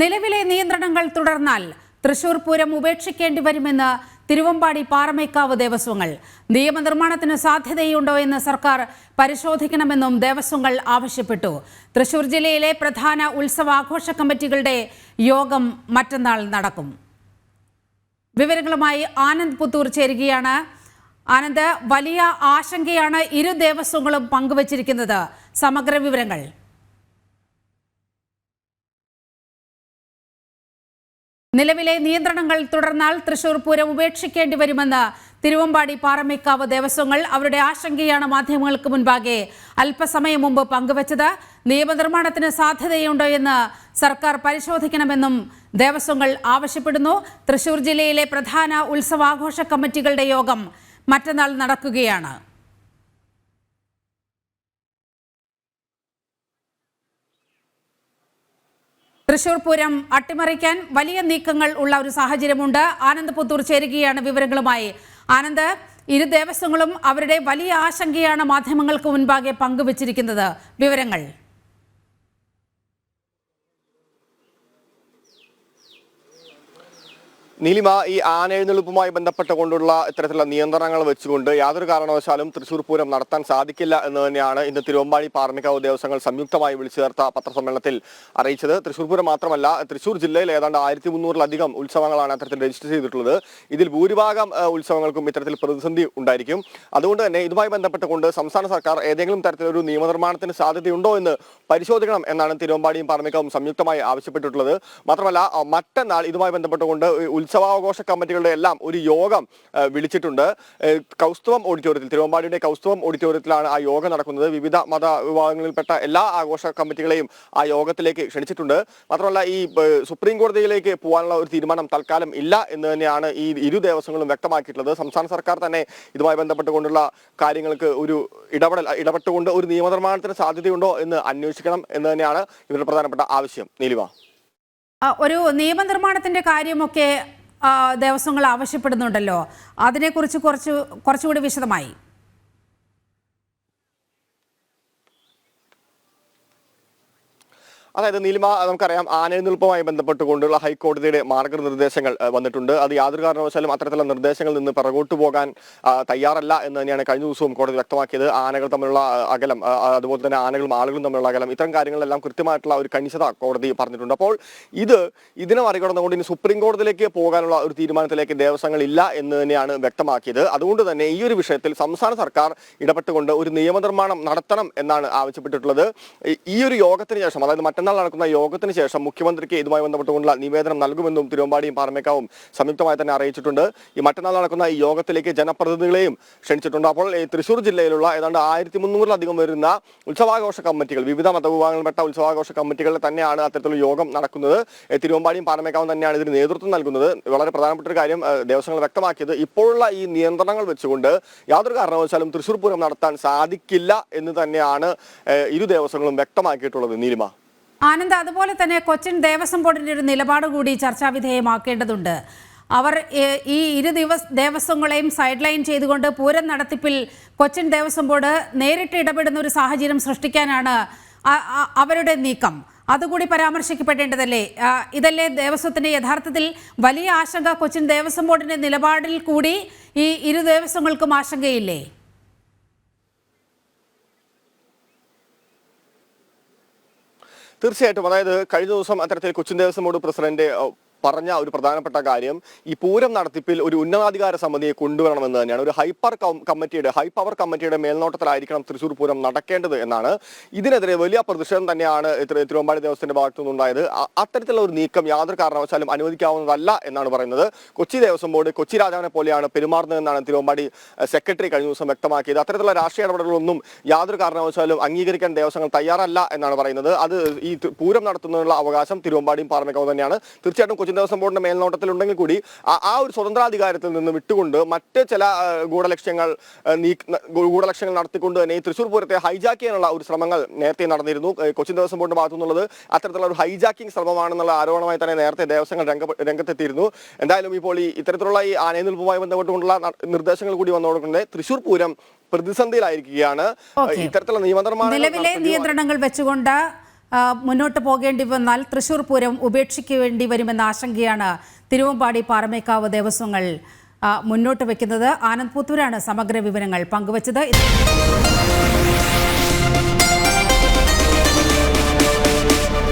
നിലവിലെ നിയന്ത്രണങ്ങൾ തുടർന്നാൽ തൃശൂർ പൂരം ഉപേക്ഷിക്കേണ്ടി വരുമെന്ന് തിരുവമ്പാടി പാറമേക്കാവ് ദേവസ്വങ്ങൾ. നിയമനിർമ്മാണത്തിന് സാധ്യതയുണ്ടോ എന്ന് സർക്കാർ പരിശോധിക്കണമെന്നും ദേവസ്വങ്ങൾ ആവശ്യപ്പെട്ടു. തൃശൂർ ജില്ലയിലെ പ്രധാന ഉത്സവാഘോഷ കമ്മിറ്റികളുടെ യോഗം മറ്റന്നാൾ നടക്കും. വിവരങ്ങളുമായി ആനന്ദ് പുത്തൂർ ചേരുകയാണ്. ആനന്ദ്, വലിയ ആശങ്കയാണ് ഇരു ദേവസ്വങ്ങളും പങ്കുവച്ചിരിക്കുന്നത്. സമഗ്ര വിവരങ്ങൾ. നിലവിലെ നിയന്ത്രണങ്ങൾ തുടർന്നാൽ തൃശൂർ പൂരം ഉപേക്ഷിക്കേണ്ടി വരുമെന്ന് തിരുവമ്പാടി പാറമേക്കാവ് ദേവസ്വങ്ങൾ അവരുടെ ആശങ്കയാണ് മാധ്യമങ്ങൾക്ക് മുൻപാകെ അല്പസമയം മുമ്പ് പങ്കുവച്ചത്. നിയമനിർമ്മാണത്തിന് സാധ്യതയുണ്ടോ എന്ന് സർക്കാർ പരിശോധിക്കണമെന്നും ദേവസ്വങ്ങൾ ആവശ്യപ്പെടുന്നു. തൃശൂർ ജില്ലയിലെ പ്രധാന ഉത്സവാഘോഷ കമ്മിറ്റികളുടെ യോഗം മറ്റന്നാൾ നടക്കുകയാണ്. തൃശൂർ പൂരം അട്ടിമറിക്കാൻ വലിയ നീക്കങ്ങൾ ഉള്ള ഒരു സാഹചര്യമുണ്ട്. ആനന്ദ് പുത്തൂർ ചേരുകയാണ് വിവരങ്ങളുമായി. ആനന്ദ്, ഇരു ദേവസ്വങ്ങളും അവരുടെ വലിയ ആശങ്കയാണ് മാധ്യമങ്ങൾക്ക് മുൻപാകെ പങ്കുവച്ചിരിക്കുന്നത്. വിവരങ്ങൾ. നീലിമ, ഈ ആനയെഴുന്നള്ളിപ്പുമായി ബന്ധപ്പെട്ടുകൊണ്ടുള്ള ഇത്തരത്തിലുള്ള നിയന്ത്രണങ്ങൾ വെച്ചുകൊണ്ട് യാതൊരു കാരണവശാലും തൃശൂർ പൂരം നടത്താൻ സാധിക്കില്ല എന്ന് തന്നെയാണ് ഇന്ന് തിരുവമ്പാടി പാറമേക്കാവ് ദേവസ്വങ്ങൾ സംയുക്തമായി വിളിച്ചു ചേർത്ത പത്രസമ്മേളനത്തിൽ അറിയിച്ചത്. തൃശൂർ പൂരം മാത്രമല്ല, തൃശൂർ ജില്ലയിൽ ഏതാണ്ട് 1300-ലധികം ഉത്സവങ്ങളാണ് അത്തരത്തിൽ രജിസ്റ്റർ ചെയ്തിട്ടുള്ളത്. ഇതിൽ ഭൂരിഭാഗം ഉത്സവങ്ങൾക്കും ഇത്തരത്തിൽ പ്രതിസന്ധി ഉണ്ടായിരിക്കും. അതുകൊണ്ട് തന്നെ ഇതുമായി ബന്ധപ്പെട്ടുകൊണ്ട് സംസ്ഥാന സർക്കാർ ഏതെങ്കിലും തരത്തിലൊരു നിയമനിർമ്മാണത്തിന് സാധ്യതയുണ്ടോ എന്ന് പരിശോധിക്കണം എന്നാണ് തിരുവമ്പാടിയും പാറമേക്കാവും സംയുക്തമായി ആവശ്യപ്പെട്ടിട്ടുള്ളത്. മാത്രമല്ല, മറ്റന്നാൾ ഇതുമായി ബന്ധപ്പെട്ടുകൊണ്ട് ഉത്സവാഘോഷ കമ്മിറ്റികളുടെ എല്ലാം ഒരു യോഗം വിളിച്ചിട്ടുണ്ട്. കൗസ്തുഭം ഓഡിറ്റോറിയത്തിൽ, തിരുവമ്പാടിയുടെ കൗസ്തുഭം ഓഡിറ്റോറിയത്തിലാണ് ആ യോഗം നടക്കുന്നത്. വിവിധ മത വിഭാഗങ്ങളിൽപ്പെട്ട എല്ലാ ആഘോഷ കമ്മിറ്റികളെയും ആ യോഗത്തിലേക്ക് ക്ഷണിച്ചിട്ടുണ്ട്. മാത്രമല്ല, ഈ സുപ്രീം കോടതിയിലേക്ക് പോകാനുള്ള ഒരു തീരുമാനം തൽക്കാലം ഇല്ല എന്ന് തന്നെയാണ് ഈ ഇരു ദേവസ്വങ്ങളും വ്യക്തമാക്കിയിട്ടുള്ളത്. സംസ്ഥാന സർക്കാർ തന്നെ ഇതുമായി ബന്ധപ്പെട്ടുകൊണ്ടുള്ള കാര്യങ്ങൾക്ക് ഒരു ഇടപെട്ടുകൊണ്ട് ഒരു നിയമനിർമ്മാണത്തിന് സാധ്യതയുണ്ടോ എന്ന് അന്വേഷിക്കണം എന്ന് തന്നെയാണ് ഇവരുടെ പ്രധാനപ്പെട്ട ആവശ്യം. നീലിമ, ഒരു നിയമനിർമ്മാണത്തിന്റെ കാര്യമൊക്കെ ദേവസ്വങ്ങൾ ആവശ്യപ്പെടുന്നുണ്ടല്ലോ, അതിനെക്കുറിച്ച് കുറച്ചുകൂടി വിശദമായി. അതായത് നീലിമ, നമുക്കറിയാം ആനയെഴുന്നള്ളിപ്പുമായി ബന്ധപ്പെട്ടുകൊണ്ടുള്ള ഹൈക്കോടതിയുടെ മാർഗനിർദ്ദേശങ്ങൾ വന്നിട്ടുണ്ട്. അത് യാതൊരു കാരണവശാലും അത്തരത്തിലുള്ള നിർദ്ദേശങ്ങളിൽ നിന്ന് പിറകോട്ട് പോകാൻ തയ്യാറല്ല എന്ന് തന്നെയാണ് കഴിഞ്ഞ ദിവസവും കോടതി വ്യക്തമാക്കിയത്. ആനകൾ തമ്മിലുള്ള അകലം, അതുപോലെ തന്നെ ആനകളും ആളുകളും തമ്മിലുള്ള അകലം, ഇത്തരം കാര്യങ്ങളിലെല്ലാം കൃത്യമായിട്ടുള്ള ഒരു കണിശത കോടതി പറഞ്ഞിട്ടുണ്ട്. അപ്പോൾ ഇതിനെ മറികടന്നുകൊണ്ട് ഇനി സുപ്രീം കോടതിയിലേക്ക് പോകാനുള്ള ഒരു തീരുമാനത്തിലേക്ക് ദേവസ്വങ്ങൾ ഇല്ല എന്ന് തന്നെയാണ് വ്യക്തമാക്കിയത്. അതുകൊണ്ട് തന്നെ ഈ ഒരു വിഷയത്തിൽ സംസ്ഥാന സർക്കാർ ഇടപെട്ടുകൊണ്ട് ഒരു നിയമനിർമ്മാണം നടത്തണം എന്നാണ് ആവശ്യപ്പെട്ടിട്ടുള്ളത്. ഈ ഒരു യോഗത്തിന് ശേഷം, അതായത് മറ്റന്നാൾ നടക്കുന്ന യോഗത്തിന് ശേഷം മുഖ്യമന്ത്രിക്ക് ഇതുമായി ബന്ധപ്പെട്ടുകൊണ്ടുള്ള നിവേദനം നൽകുമെന്നും തിരുവമ്പാടിയും പാറമേക്കാവും സംയുക്തമായി തന്നെ അറിയിച്ചിട്ടുണ്ട്. ഈ മറ്റന്നാൾ നടക്കുന്ന ഈ യോഗത്തിലേക്ക് ജനപ്രതിനിധികളെയും ക്ഷണിച്ചിട്ടുണ്ട്. അപ്പോൾ തൃശൂർ ജില്ലയിലുള്ള ഏതാണ്ട് 1300-ലധികം വരുന്ന ഉത്സവാഘോഷ കമ്മിറ്റികൾ, വിവിധ മതവിഭാഗങ്ങളിൽപ്പെട്ട ഉത്സവാഘോഷ കമ്മിറ്റികളിൽ തന്നെയാണ് അത്തരത്തിലുള്ള യോഗം നടക്കുന്നത്. തിരുവമ്പാടിയും പാറമേക്കാവും തന്നെയാണ് ഇതിന് നേതൃത്വം നൽകുന്നത്. വളരെ പ്രധാനപ്പെട്ട ഒരു കാര്യം ദേവസ്വങ്ങൾ വ്യക്തമാക്കിയത്, ഇപ്പോഴുള്ള ഈ നിയന്ത്രണങ്ങൾ വെച്ചുകൊണ്ട് യാതൊരു കാരണവശാലും തൃശൂർ പൂരം നടത്താൻ സാധിക്കില്ല എന്ന് തന്നെയാണ് ഇരു ദേവസ്വങ്ങളും വ്യക്തമാക്കിയിട്ടുള്ളത്. നീലിമ, ആനന്ദ്, അതുപോലെ തന്നെ കൊച്ചിൻ ദേവസ്വം ബോർഡിന്റെ ഒരു നിലപാട് കൂടി ചർച്ചാവിധേയമാക്കേണ്ടതുണ്ട്. അവർ ഈ ഇരു ദേവസ്വങ്ങളെയും സൈഡ് ലൈൻ ചെയ്തുകൊണ്ട് പൂരം നടത്തിപ്പിൽ കൊച്ചിൻ ദേവസ്വം ബോർഡ് നേരിട്ട് ഇടപെടുന്ന ഒരു സാഹചര്യം സൃഷ്ടിക്കാനാണ് അവരുടെ നീക്കം. അതുകൂടി പരാമർശിക്കപ്പെടേണ്ടതല്ലേ? ഇതല്ലേ ദേവസ്വത്തിന്റെ യഥാർത്ഥത്തിൽ വലിയ ആശങ്ക? കൊച്ചിൻ ദേവസ്വം ബോർഡിന്റെ നിലപാടിൽ കൂടി ഈ ഇരു ദേവസ്വങ്ങൾക്കും ആശങ്കയില്ലേ? തീർച്ചയായിട്ടും. അതായത് കഴിഞ്ഞ ദിവസം അത്തരത്തിൽ കൊച്ചിൻ ദേവസ്വം ബോർഡ് പ്രസിഡന്റ് പറഞ്ഞ ഒരു പ്രധാനപ്പെട്ട കാര്യം, ഈ പൂരം നടത്തിപ്പിൽ ഒരു ഉന്നതാധികാര സമിതിയെ കൊണ്ടുവരണമെന്ന് തന്നെയാണ്. ഒരു ഹൈ പവർ കമ്മിറ്റിയുടെ മേൽനോട്ടത്തിലായിരിക്കണം തൃശൂർ പൂരം നടക്കേണ്ടത് എന്നാണ്. ഇതിനെതിരെ വലിയ പ്രതിഷേധം തന്നെയാണ് തിരുവമ്പാടി ദേവസ്വത്തിന്റെ ഭാഗത്തു നിന്നുണ്ടായത്. അത്തരത്തിലുള്ള ഒരു നീക്കം യാതൊരു കാരണവശാലും അനുവദിക്കാവുന്നതല്ല എന്നാണ് പറയുന്നത്. കൊച്ചി ദേവസ്വം ബോർഡ് കൊച്ചി രാജാവിനെ പോലെയാണ് പെരുമാറുന്നതെന്നാണ് തിരുവമ്പാടി സെക്രട്ടറി കഴിഞ്ഞ ദിവസം വ്യക്തമാക്കിയത്. അത്തരത്തിലുള്ള രാഷ്ട്രീയ ഇടപെടലുകളൊന്നും യാതൊരു കാരണവശാലും അംഗീകരിക്കാൻ ദേവസ്വങ്ങൾ തയ്യാറല്ല എന്നാണ് പറയുന്നത്. അത് ഈ പൂരം നടത്തുന്നതിനുള്ള അവകാശം തിരുവമ്പാടിയും പാറമേക്കാവും തന്നെയാണ്. തീർച്ചയായിട്ടും കൊച്ചിൻ ദേവസ്വം ബോർഡിന്റെ മേൽനോട്ടത്തിലുണ്ടെങ്കിൽ കൂടി ആ ഒരു സ്വതന്ത്രാധികാരത്തിൽ നിന്ന് വിട്ടുകൊണ്ട് മറ്റ് ചില ഗൂഢലക്ഷ്യങ്ങൾ നടത്തിക്കൊണ്ട് തന്നെ ഈ തൃശൂർ പൂരത്തെ ഹൈജാക്ക് ചെയ്യാനുള്ള ഒരു ശ്രമങ്ങൾ നേരത്തെ നടന്നിരുന്നു. കൊച്ചിൻ ദേവസ്വം ബോർഡിന്റെ ഭാഗത്തു നിന്നുള്ളത് അത്തരത്തിലുള്ള ഒരു ഹൈജാക്കിംഗ് ശ്രമമാണെന്നുള്ള ആരോപണമായി തന്നെ നേരത്തെ ദേവസ്വങ്ങൾ രംഗത്തെത്തിയിരുന്നു. എന്തായാലും ഇപ്പോൾ ഇത്തരത്തിലുള്ള ഈ ആനയെഴുന്നള്ളിപ്പുമായി ബന്ധപ്പെട്ടുകൊണ്ടുള്ള നിർദ്ദേശങ്ങൾ കൂടി വന്നുകൊടുക്കുന്നത് തൃശൂർ പൂരം പ്രതിസന്ധിയിലായിരിക്കുകയാണ്. ഇത്തരത്തിലുള്ള നിലവിലെ നിയന്ത്രണങ്ങൾ വെച്ചുകൊണ്ട് മുന്നോട്ട് പോകേണ്ടി വന്നാൽ തൃശൂർ പൂരം ഉപേക്ഷിക്കേണ്ടി വരുമെന്ന ആശങ്കയാണ് തിരുവമ്പാടി പാറമേക്കാവ് ദേവസ്വങ്ങൾ മുന്നോട്ട് വയ്ക്കുന്നത്. ആനന്ദ് പുത്തൂരാണ് സമഗ്ര വിവരങ്ങൾ പങ്കുവച്ചത്.